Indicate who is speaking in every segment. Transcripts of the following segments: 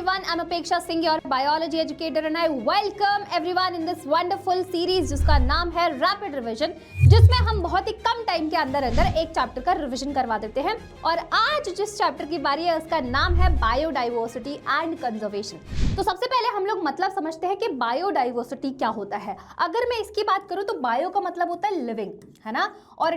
Speaker 1: everyone, I'm Apeksha Singh, your biology educator, and I welcome everyone in this wonderful series जिसका नाम है rapid revision, जिसमें हम बहुत ही कम टाइम के अंदर अंदर एक चैप्टर का रिवीजन करवा देते हैं। और आज जिस चैप्टर की बारी है उसका नाम है बायोडाइवर्सिटी एंड कंजर्वेशन। तो सबसे पहले हम लोग मतलब समझते हैं कि बायोडाइवर्सिटी क्या होता है। अगर मैं इसकी बात करूं तो बायो का मतलब होता है लिविंग, है ना, और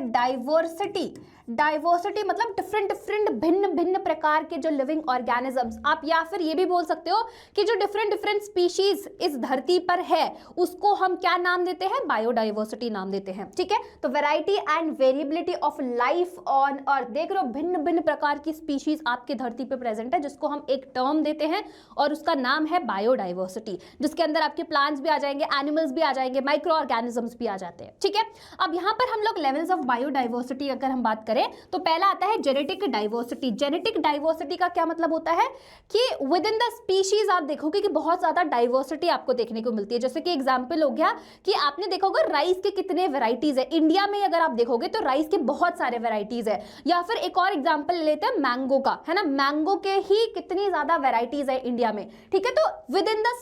Speaker 1: डाइवर्सिटी मतलब डिफरेंट भिन्न भिन्न प्रकार के जो लिविंग ऑर्गेनिजम्स, आप या फिर ये भी बोल सकते हो कि जो डिफरेंट स्पीशीज इस धरती पर है उसको हम क्या नाम देते हैं, बायोडाइवर्सिटी नाम देते हैं। ठीक है, तो variety and variability of life on earth, देख रहे हो भिन्न भिन्न प्रकार की स्पीशीज आपके धरती पे प्रेजेंट है, जिसको हम एक टर्म देते हैं और उसका नाम है बायोडाइवर्सिटी, जिसके अंदर आपके प्लांट्स भी आ जाएंगे, एनिमल्स भी आ जाएंगे, माइक्रो ऑर्गेनिजम्स भी आ जाते हैं। ठीक है, अब यहाँ पर हम लोग लेवल्स ऑफ बायोडाइवर्सिटी अगर हम बात करें तो पहला आता है जेनेटिक डाइवर्सिटी। जेनेटिक डाइवर्सिटी का क्या मतलब होता है कि विद इन द स्पीशीज आप देखोगे कि बहुत ज्यादा डाइवर्सिटी आपको देखने को मिलती है। जैसे कि एग्जांपल हो गया कि आपने देखा होगा राइस के कितने वैरायटीज है इंडिया में, अगर आप देखोगे तो राइस के बहुत सारे वैरायटीज है। या फिर एक और एग्जांपल लेते हैं मैंगो का, है ना, मैंगो के ही कितनी ज्यादा वैरायटीज है इंडिया में। ठीक है, तो विद इन द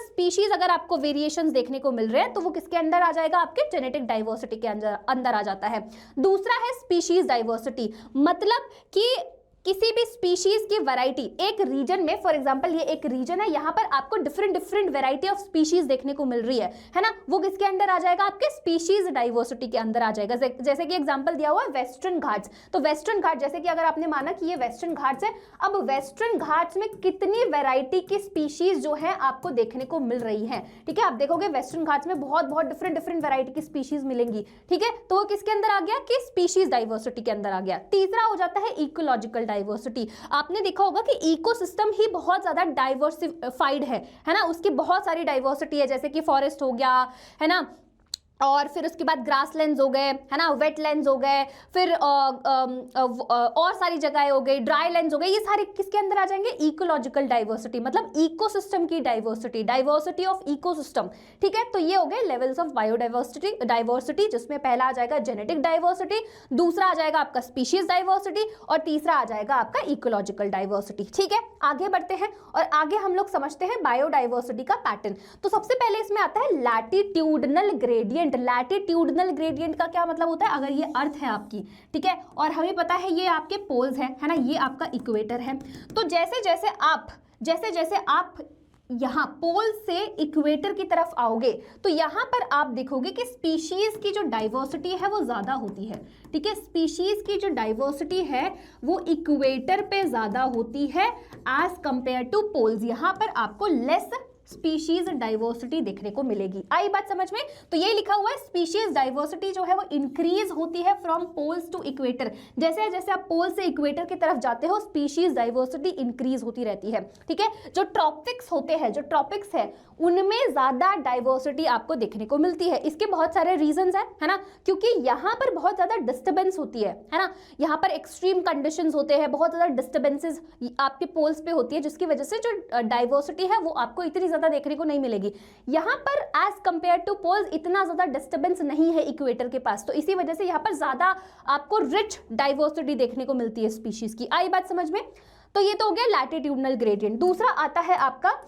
Speaker 1: स्पीशीज अगर आपको वेरिएशंस देखने को मिल रहे हैं तो वो किसके अंदर आ जाएगा, आपके जेनेटिक डाइवर्सिटी के अंदर आ जाता है। दूसरा है स्पीशीज डाइवर्सिटी, मतलब कि किसी भी स्पीशीज की वैरायटी एक रीजन में, फॉर एग्जांपल ये एक रीजन है, यहां पर आपको डिफरेंट वैरायटी ऑफ स्पीशीज देखने को मिल रही है ना, वो किसके अंदर आ जाएगा, आपके स्पीशीज डाइवर्सिटी के अंदर आ जाएगा। जैसे कि एग्जांपल दिया हुआ है वेस्टर्न घाट्स, तो वेस्टर्न घाट जैसे कि अगर आपने माना कि ये वेस्टर्न घाट्स है, अब वेस्टर्न घाट्स में कितनी वैरायटी की स्पीशीज जो है आपको देखने को मिल रही है। ठीक है, आप देखोगे वेस्टर्न घाट्स में बहुत डिफरेंट वैरायटी की स्पीशीज मिलेंगी। ठीक है, तो वो किसके अंदर आ गया, कि स्पीशीज डाइवर्सिटी के अंदर आ गया। तीसरा हो जाता है इकोलॉजिकल डाइवर्सिटी। आपने देखा होगा कि इकोसिस्टम ही बहुत ज्यादा डाइवर्सिफाइड है ना, उसकी बहुत सारी डाइवर्सिटी है, जैसे कि फॉरेस्ट हो गया, है ना, और फिर उसके बाद ग्रासलैंड्स हो गए, है ना, वेटलैंड्स हो गए, फिर और सारी जगहें हो गई, ड्राई लैंड्स हो गए, ये सारे किसके अंदर आ जाएंगे, इकोलॉजिकल डाइवर्सिटी, मतलब इकोसिस्टम की डाइवर्सिटी ऑफ इकोसिस्टम। ठीक है, तो ये हो गए लेवल्स ऑफ बायोडाइवर्सिटी, जिसमें पहला आ जाएगा जेनेटिक डाइवर्सिटी, दूसरा आ जाएगा आपका स्पीशीज डाइवर्सिटी और तीसरा आ जाएगा आपका इकोलॉजिकल डाइवर्सिटी। ठीक है, आगे बढ़ते हैं और आगे हम लोग समझते हैं बायोडाइवर्सिटी का पैटर्न। तो सबसे पहले इसमें आता है लैटिट्यूडनल ग्रेडियंट। लैटिट्यूडनल ग्रेडियंट का क्या मतलब होता है, अगर ये अर्थ है आपकी, ठीक है, और हमें पता है ये आपके पोल्स है ना, ये आपका इक्वेटर है, तो जैसे जैसे आप यहाँ पोल से इक्वेटर की तरफ आओगे तो यहाँ पर आप देखोगे कि स्पीशीज की जो डाइवर्सिटी है वो ज्यादा होती है। ठीक है, स्पीशीज की जो डाइवर्सिटी है वो इक्वेटर पे ज्यादा होती है एज कंपेयर टू पोल्स। यहाँ पर आपको लेस स्पीशीज डाइवर्सिटी देखने को मिलेगी। आई बात समझ में? तो ये लिखा हुआ है स्पीशीज डाइवर्सिटी जो है वो इंक्रीज होती है फ्रॉम पोल्स टू इक्वेटर। जैसे जैसे आप पोल से इक्वेटर की तरफ जाते हो स्पीशीज डाइवर्सिटी इंक्रीज होती रहती है। ठीक है, जो ट्रॉपिक्स होते हैं, जो ट्रॉपिक्स है उनमें ज्यादा डाइवर्सिटी आपको देखने को मिलती है। इसके बहुत सारे रीजंस है ना, क्योंकि यहाँ पर बहुत ज्यादा डिस्टर्बेंस होती है ना, यहाँ पर एक्सट्रीम कंडीशंस होते हैं, बहुत ज्यादा डिस्टर्बेंसेस आपके पोल्स पे होती है, जिसकी वजह से जो डाइवर्सिटी है वो आपको इतनी ज्यादा देखने को नहीं मिलेगी। यहाँ पर एज कंपेयर टू पोल्स इतना ज्यादा डिस्टर्बेंस नहीं है इक्वेटर के पास, तो इसी वजह से यहाँ पर ज्यादा आपको रिच डाइवर्सिटी देखने को मिलती है स्पीशीज की। आई बात समझ में? तो ये तो हो गया लैटिट्यूडनल ग्रेडियंट। दूसरा आता है आपका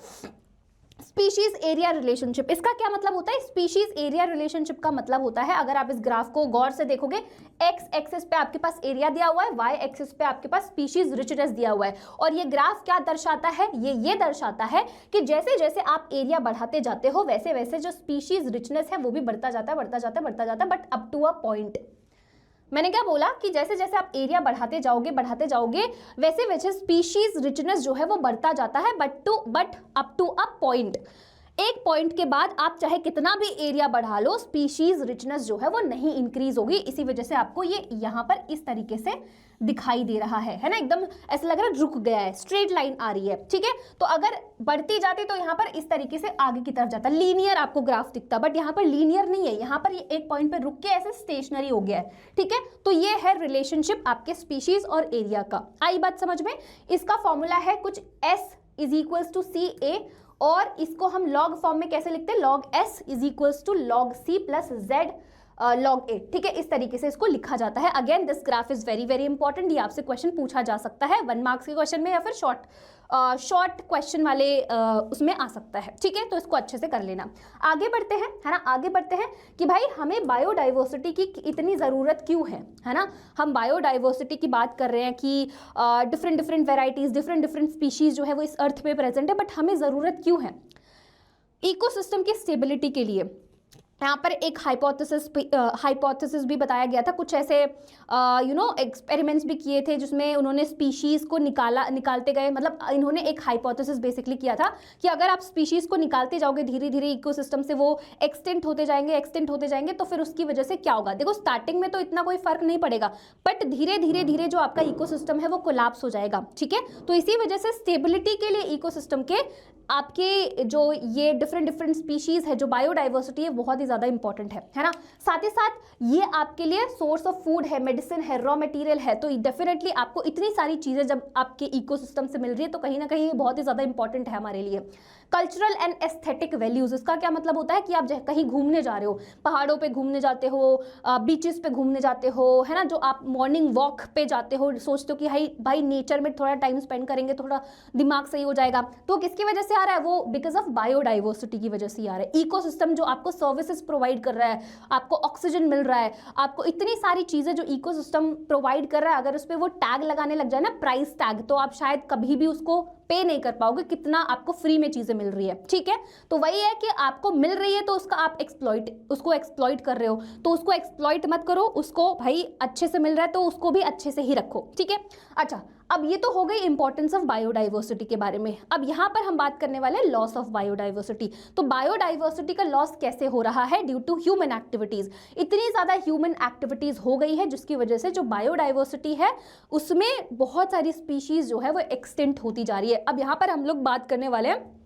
Speaker 1: स्पीशीज एरिया रिलेशनशिप। इसका क्या मतलब होता है, स्पीशीज एरिया रिलेशनशिप का मतलब होता है, अगर आप इस ग्राफ को गौर से देखोगे, एक्स एक्सिस पे आपके पास एरिया दिया हुआ है, वाई एक्सिस पे आपके पास स्पीशीज रिचनेस दिया हुआ है, और ये ग्राफ क्या दर्शाता है, ये दर्शाता है कि जैसे जैसे आप एरिया बढ़ाते जाते हो वैसे वैसे जो स्पीशीज रिचनेस है वो भी बढ़ता जाता है, but up to a point. मैंने क्या बोला कि जैसे जैसे आप एरिया बढ़ाते जाओगे वैसे वैसे स्पीशीज रिचनेस जो है वो बढ़ता जाता है, but up to a point. एक पॉइंट के बाद आप चाहे कितना भी एरिया बढ़ा लो, स्पीशीज रिचनेस जो है वो नहीं इंक्रीज होगी। इसी वजह से आपको ये यहाँ पर इस तरीके से दिखाई दे रहा है ना, एकदम ऐसा लग रहा है रुक गया है, स्ट्रेट लाइन आ रही है। ठीक है, तो अगर बढ़ती जाती तो यहाँ पर इस तरीके से आगे की तरफ जाता, लीनियर आपको ग्राफ दिखता, बट यहाँ पर लीनियर नहीं है, यहाँ पर ये एक पॉइंट पर रुक के ऐसे स्टेशनरी हो गया है। ठीक है, तो ये है रिलेशनशिप आपके स्पीशीज और एरिया का। आई बात समझ में? इसका फॉर्मूला है कुछ S is equals to C A, और इसको हम लॉग फॉर्म में कैसे लिखते हैं, log S is equals to log C plus Z log a। ठीक है, इस तरीके से इसको लिखा जाता है। Again this graph is very important, ये आपसे क्वेश्चन पूछा जा सकता है 1 मार्क्स के क्वेश्चन में या फिर शॉर्ट शॉर्ट क्वेश्चन वाले उसमें आ सकता है, ठीक है, तो इसको अच्छे से कर लेना। आगे बढ़ते हैं, है ना, आगे बढ़ते हैं कि भाई हमें बायोडाइवर्सिटी की इतनी ज़रूरत क्यों है ना। हम बायोडाइवर्सिटी की बात कर रहे हैं कि डिफरेंट वेराइटीज़, डिफरेंट स्पीशीज़ जो है वो इस अर्थ पे प्रेजेंट है, बट हमें ज़रूरत क्यों है इकोसिस्टम की स्टेबिलिटी के लिए। यहाँ पर एक हाइपोथेसिस भी बताया गया था, कुछ ऐसे एक्सपेरिमेंट्स भी किए थे जिसमें उन्होंने स्पीशीज़ को निकालते गए, मतलब इन्होंने एक हाइपोथेसिस बेसिकली किया था कि अगर आप स्पीशीज़ को निकालते जाओगे धीरे धीरे इकोसिस्टम से, वो एक्सटेंट होते जाएंगे, तो फिर उसकी वजह से क्या होगा। देखो स्टार्टिंग में तो इतना कोई फर्क नहीं पड़ेगा, बट धीरे धीरे जो आपका इकोसिस्टम है वो कोलैप्स हो जाएगा, ठीक है। तो इसी वजह से स्टेबिलिटी के लिए इकोसिस्टम के आपके जो ये डिफरेंट स्पीशीज़ है, जो बायोडाइवर्सिटी है, बहुत ही ज़्यादा इंपॉर्टेंट है ना। साथ ही साथ ये आपके लिए सोर्स ऑफ फूड है, मेडिसिन है, रॉ मटेरियल है, तो डेफिनेटली आपको इतनी सारी चीज़ें जब आपके इकोसिस्टम से मिल रही है तो कहीं ना कहीं बहुत ही ज़्यादा इंपॉर्टेंट है हमारे लिए। कल्चरल एंड एस्थेटिक वैल्यूज़, इसका क्या मतलब होता है कि आप कहीं घूमने जा रहे हो, पहाड़ों पे घूमने जाते हो, बीचेस पे घूमने जाते हो, है ना, जो आप मॉर्निंग वॉक पे जाते हो, सोचते हो कि भाई नेचर में थोड़ा टाइम स्पेंड करेंगे, थोड़ा दिमाग सही हो जाएगा, तो किसकी वजह से आ रहा है वो, बिकॉज ऑफ बायोडाइवर्सिटी की वजह से आ रहा है। इकोसिस्टम जो आपको सर्विसेज प्रोवाइड कर रहा है, आपको ऑक्सीजन मिल रहा है, आपको इतनी सारी चीज़ें जो इकोसिस्टम प्रोवाइड कर रहा है, अगर उस पर वो टैग लगाने लग जाए ना, प्राइस टैग, तो आप शायद कभी भी उसको पे नहीं कर पाओगे, कितना आपको फ्री में चीजें मिल रही है, ठीक है। तो वही है कि आपको मिल रही है तो उसका आप उसको एक्सप्लॉइट कर रहे हो, तो उसको एक्सप्लॉइट मत करो, उसको भाई अच्छे से मिल रहा है तो उसको भी अच्छे से ही रखो, ठीक है। अच्छा, अब ये तो हो गई इंपॉर्टेंस ऑफ बायोडाइवर्सिटी के बारे में। अब यहाँ पर हम बात करने वाले हैं लॉस ऑफ बायोडाइवर्सिटी। तो बायोडाइवर्सिटी का लॉस कैसे हो रहा है, ड्यू टू ह्यूमन एक्टिविटीज। इतनी ज्यादा ह्यूमन एक्टिविटीज हो गई है जिसकी वजह से जो बायोडाइवर्सिटी है उसमें बहुत सारी स्पीशीज जो है वो एक्सटिंक्ट होती जा रही है। अब यहाँ पर हम लोग बात करने वाले हैं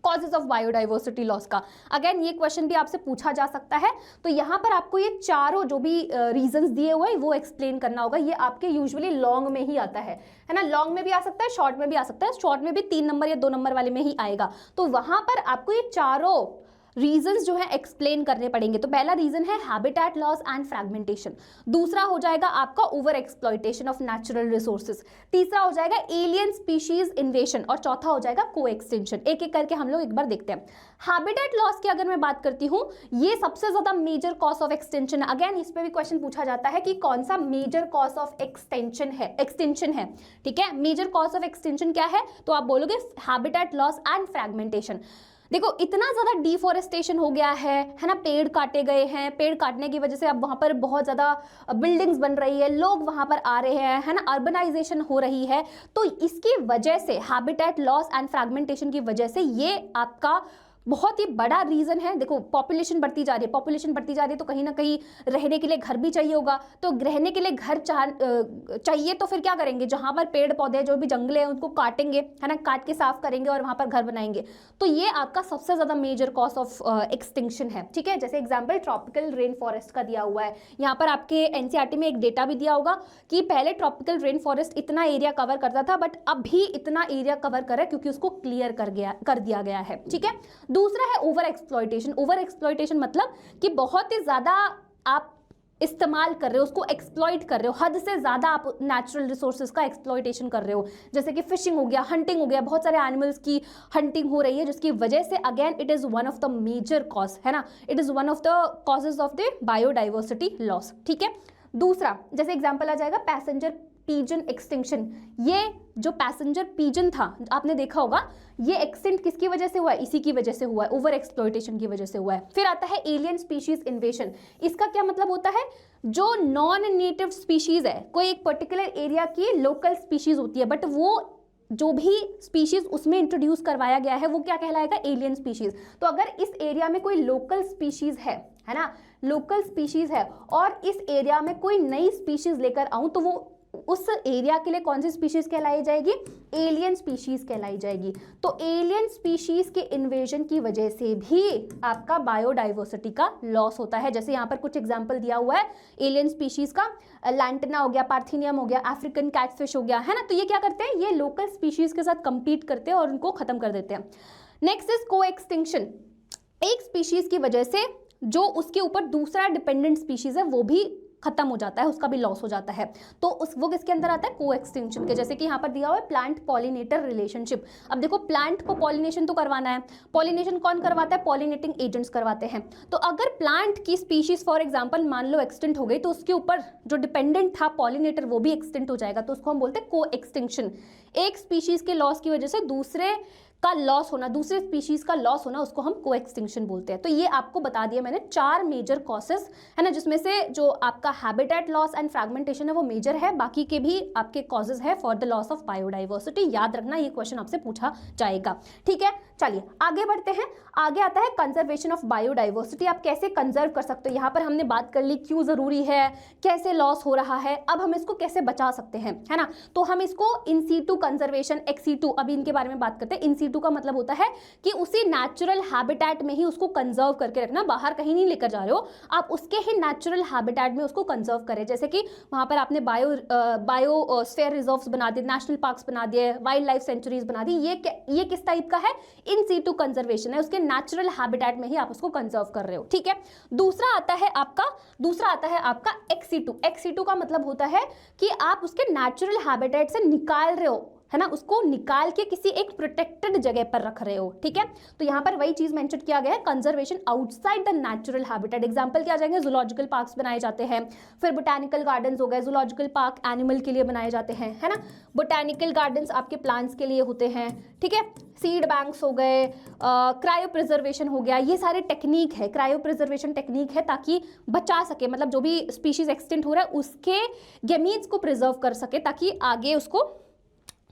Speaker 1: कॉजेज ऑफ बायोडाइवर्सिटी लॉस का। अगेन ये क्वेश्चन भी आपसे पूछा जा सकता है, तो यहाँ पर आपको ये चारों जो भी रीजंस दिए हुए हैं वो एक्सप्लेन करना होगा। ये आपके यूजुअली लॉन्ग में ही आता है ना, लॉन्ग में भी आ सकता है, शॉर्ट में भी आ सकता है, शॉर्ट में भी 3 नंबर या 2 नंबर वाले में ही आएगा। तो वहां पर आपको ये चारों रीजंस जो है एक्सप्लेन करने पड़ेंगे। तो पहला रीजन है हैबिटेट लॉस एंड फ्रैगमेंटेशन, दूसरा हो जाएगा आपका over exploitation of natural resources, तीसरा हो जाएगा एलियन स्पीशीज इन्वेशन, और चौथा हो जाएगा को एक्सटेंशन। एक एक करके हम लोग एक बार देखते हैं। हैबिटेट लॉस की अगर मैं बात करती हूँ, ये सबसे ज्यादा मेजर कॉज ऑफ एक्सटेंशन है। अगेन इस पे भी क्वेश्चन पूछा जाता है कि कौन सा मेजर कॉज ऑफ एक्सटेंशन है, ठीक है। मेजर कॉज ऑफ एक्सटेंशन क्या है, तो आप बोलोगे हैबिटेट लॉस एंड फ्रैगमेंटेशन। देखो इतना ज्यादा डिफॉरेस्टेशन हो गया है ना, पेड़ काटे गए हैं, पेड़ काटने की वजह से अब वहां पर बहुत ज्यादा बिल्डिंग्स बन रही है, लोग वहां पर आ रहे हैं, है ना, अर्बनाइजेशन हो रही है। तो इसकी वजह से हैबिटेट लॉस एंड फ्रैगमेंटेशन की वजह से ये आपका बहुत ही बड़ा रीजन है। देखो पॉपुलेशन बढ़ती जा रही है, तो कहीं ना कहीं रहने के लिए घर भी चाहिए होगा, तो रहने के लिए घर चाहिए, तो फिर क्या करेंगे, जहां पर पेड़ पौधे जो भी जंगले हैं उनको काटेंगे, है ना, काट के साफ करेंगे और वहां पर घर बनाएंगे। तो ये आपका सबसे ज्यादा मेजर कॉज ऑफ एक्सटिंक्शन है, ठीक है। जैसे एग्जाम्पल ट्रॉपिकल रेन फॉरेस्ट का दिया हुआ है, यहाँ पर आपके एनसीईआरटी में एक डेटा भी दिया होगा कि पहले ट्रॉपिकल रेन फॉरेस्ट इतना एरिया कवर करता था, बट अब भी इतना एरिया कवर कर रहा है क्योंकि उसको क्लियर कर दिया गया है, ठीक है। दूसरा है ओवर एक्सप्लॉइटेशन। ओवर एक्सप्लॉइटेशन मतलब कि बहुत ही ज्यादा आप इस्तेमाल कर रहे हो, उसको एक्सप्लॉइट कर रहे हो, हद से ज्यादा आप नेचुरल रिसोर्सेज का एक्सप्लॉइटेशन कर रहे हो, जैसे कि फिशिंग हो गया, हंटिंग हो गया, बहुत सारे एनिमल्स की हंटिंग हो रही है, जिसकी वजह से again it is one of the major cause, है ना, it is one of the causes of the biodiversity loss, ठीक है। दूसरा जैसे एग्जाम्पल आ जाएगा पैसेंजर पीजन एक्सटिंक्शन। ये जो पैसेंजर पीजन था आपने देखा होगा, ये एक्सटिंक्ट किसकी वजह से हुआ है, इसी की वजह से हुआ है, ओवर एक्सप्लॉइटेशन की वजह से हुआ है। फिर आता है एलियन स्पीशीज इन्वेशन। इसका क्या मतलब होता है, जो नॉन नेटिव स्पीशीज है, कोई एक पर्टिकुलर एरिया की लोकल स्पीशीज होती है, बट वो जो भी स्पीशीज उसमें इंट्रोड्यूस करवाया गया है वो क्या कहलाएगा, एलियन स्पीशीज। तो अगर इस एरिया में कोई लोकल स्पीशीज है ना, लोकल स्पीशीज है, और इस एरिया में कोई नई स्पीशीज लेकर आऊं, तो वो उस एरिया के लिए कौन सी स्पीशीज कहलाई जाएगी, एलियन स्पीशीज कहलाई जाएगी। तो एलियन स्पीशीज के इन्वेजन की वजह से भी आपका बायोडाइवर्सिटी का लॉस होता है। जैसे यहाँ पर कुछ एग्जांपल दिया हुआ है एलियन स्पीशीज का, लैंटना हो गया, पार्थिनियम हो गया, अफ्रीकन कैटफिश हो गया, है ना। तो ये क्या करते हैं, ये लोकल स्पीशीज के साथ कंपीट करते हैं और उनको खत्म कर देते हैं। नेक्स्ट इज को एक्सटिंक्शन। एक स्पीशीज की वजह से जो उसके ऊपर दूसरा डिपेंडेंट स्पीशीज है वो भी खत्म हो जाता है, उसका भी लॉस हो जाता है। तो वो किसके अंदर आता है, को एक्सटिंक्शन के। जैसे कि यहाँ पर दिया हुआ है प्लांट पॉलिनेटर रिलेशनशिप। अब देखो प्लांट को पॉलिनेशन तो करवाना है, पॉलिनेशन कौन करवाता है, पॉलिनेटिंग एजेंट्स करवाते हैं। तो अगर प्लांट की स्पीशीज फॉर एग्जाम्पल मान लो एक्सटिंक्ट हो गई, तो उसके ऊपर जो डिपेंडेंट था पॉलिनेटर वो भी एक्सटिंक्ट हो जाएगा, तो उसको हम बोलते हैं को एक्सटिंक्शन। एक स्पीशीज के लॉस की वजह से दूसरे का लॉस होना, दूसरे स्पीशीज का लॉस होना, उसको हम को एक्सटिंक्शन बोलते हैं। तो ये आपको बता दिया मैंने 4 मेजर कॉसेस है ना, जिसमें से जो आपका हैबिटेट लॉस एंड फ्रैगमेंटेशन है वो मेजर है, बाकी के भी आपके कॉजेज है for the loss of biodiversity. याद रखना, ये क्वेश्चन आपसे पूछा जाएगा। ठीक है, चलिए आगे बढ़ते हैं। आगे आता है कंजर्वेशन ऑफ बायोडाइवर्सिटी। आप कैसे कंजर्व कर सकते हो, यहाँ पर हमने बात कर ली क्यों जरूरी है, कैसे लॉस हो रहा है, अब हम इसको कैसे बचा सकते हैं, है ना। तो हम इसको in situ conservation, ex situ, अभी इनके बारे में बात करते हैं। इन सीटू का मतलब होता है कि उसी नेचुरल हैबिटेट में ही उसको कंजर्व करके रखना, बाहर कहीं नहीं लेकर जा रहे हो आप, उसके ही नेचुरल हैबिटेट में उसको कंजर्व करें। जैसे कि वहां पर आपने बायोस्फीयर रिजर्व्स बना दिए, नेशनल पार्क्स बना दिए, वाइल्ड लाइफ सेंचुरीज बना दी, ये किस टाइप का है, इन सीटू कंजर्वेशन है, उसके नेचुरल हैबिटेट में ही आप उसको कंजर्व कर रहे हो। ठीक है, दूसरा आता है आपका एक्स सीटू। एक्स सीटू का मतलब होता है कि आप उसके नेचुरल हैबिटेट से निकाल रहे हो, है ना, उसको निकाल के किसी एक प्रोटेक्टेड जगह पर रख रहे हो। ठीक है, तो यहाँ पर वही चीज मेंशन किया गया है, conservation outside the natural habitat. Example क्या आ जाएंगे, जूलॉजिकल पार्क्स बनाए जाते हैं, फिर बोटैनिकल गार्डन्स हो गए, जूलॉजिकल पार्क एनिमल के लिए बनाए जाते हैं, है ना, बोटैनिकल गार्डन्स आपके प्लांट्स के लिए होते हैं। ठीक है, सीड बैंक्स हो गए, क्रायो प्रिजर्वेशन हो गया, ये सारे टेक्निक है, क्रायो प्रिजर्वेशन टेक्निक है ताकि बचा सके, मतलब जो भी स्पीशीज एक्सटिंक्ट हो रहा है उसके गैमीट्स को प्रिजर्व कर सके, ताकि आगे उसको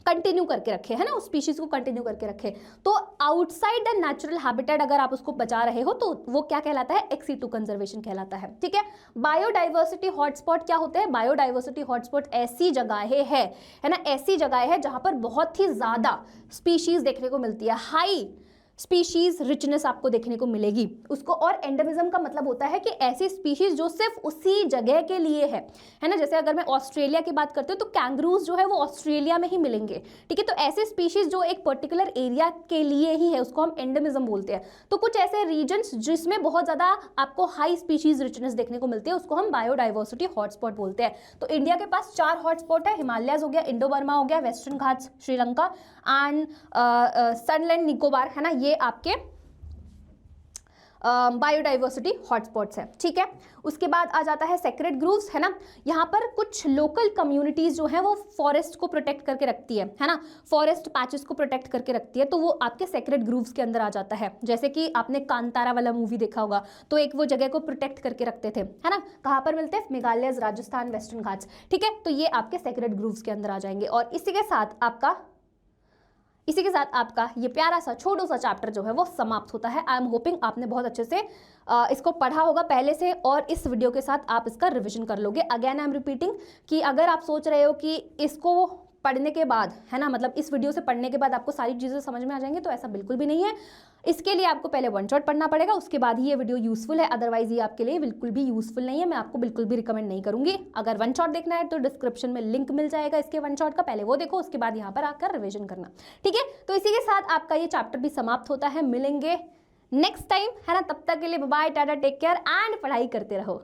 Speaker 1: कंटिन्यू करके रखे, है ना, उस स्पीशीज को कंटिन्यू करके रखे। तो आउटसाइड द नेचुरल हैबिटेट अगर आप उसको बचा रहे हो तो वो क्या कहलाता है, एक्स सीटू कंजर्वेशन कहलाता है। ठीक है, बायोडाइवर्सिटी हॉटस्पॉट क्या होते हैं, बायोडाइवर्सिटी हॉटस्पॉट ऐसी जगहें है ना, ऐसी जगह है जहां पर बहुत ही ज्यादा स्पीशीज देखने को मिलती है, हाई स्पीशीज रिचनेस आपको देखने को मिलेगी उसको। और एंडेमिज्म का मतलब होता है कि ऐसी स्पीशीज जो सिर्फ उसी जगह के लिए है ना। जैसे अगर मैं ऑस्ट्रेलिया की बात करती हूँ तो कैंगरूज जो है वो ऑस्ट्रेलिया में ही मिलेंगे। ठीक है, तो ऐसे स्पीशीज जो एक पर्टिकुलर एरिया के लिए ही है उसको हम एंडेमिज्म बोलते हैं। तो कुछ ऐसे रीजन्स जिसमें बहुत ज्यादा आपको हाई स्पीशीज रिचनेस देखने को मिलती है उसको हम बायोडाइवर्सिटी हॉटस्पॉट बोलते हैं। तो इंडिया के पास 4 हॉटस्पॉट है, हिमालयस हो गया, इंडो बर्मा हो गया, वेस्टर्न घाट्स श्रीलंका एंड सनलैंड निकोबार, है ना, ये आपके बायोडाइवर्सिटी हॉटस्पॉट्स है। ठीक है, उसके बाद आ जाता है सेक्रेड ग्रूव्स, है ना। यहाँ पर कुछ लोकल कम्युनिटीज जो है वो फॉरेस्ट को प्रोटेक्ट करके रखती है ना, फॉरेस्ट पैचेस को प्रोटेक्ट करके रखती है, तो वो आपके सेक्रेड ग्रूव्स के अंदर आ जाता है। जैसे कि आपने कांतारा वाला मूवी देखा होगा, तो एक वो जगह को प्रोटेक्ट करके रखते थे, है ना, कहाँ पर मिलते हैं, मेघालय, राजस्थान, वेस्टर्न घाट्स। ठीक है, तो ये आपके सेक्रेड ग्रूव्स के अंदर आ जाएंगे। और इसी के साथ आपका ये प्यारा सा छोटा सा चैप्टर जो है वो समाप्त होता है। आई एम होपिंग आपने बहुत अच्छे से इसको पढ़ा होगा पहले से, और इस वीडियो के साथ आप इसका रिवीजन कर लोगे। अगेन आई एम रिपीटिंग कि अगर आप सोच रहे हो कि इसको पढ़ने के बाद, है ना, मतलब इस वीडियो से पढ़ने के बाद आपको सारी चीज़ें समझ में आ जाएंगे, तो ऐसा बिल्कुल भी नहीं है। इसके लिए आपको पहले वन शॉट पढ़ना पड़ेगा, उसके बाद ही ये वीडियो यूजफुल है, अदरवाइज ये आपके लिए बिल्कुल भी यूजफुल नहीं है। मैं आपको बिल्कुल भी रिकमेंड नहीं करूंगी। अगर वन शॉट देखना है तो डिस्क्रिप्शन में लिंक मिल जाएगा इसके वन शॉट का, पहले वो देखो, उसके बाद यहाँ पर आकर रिविजन करना। ठीक है, तो इसी के साथ आपका ये चैप्टर भी समाप्त होता है। मिलेंगे नेक्स्ट टाइम, है ना, तब तक के लिए bye, tata, take care and पढ़ाई करते रहो।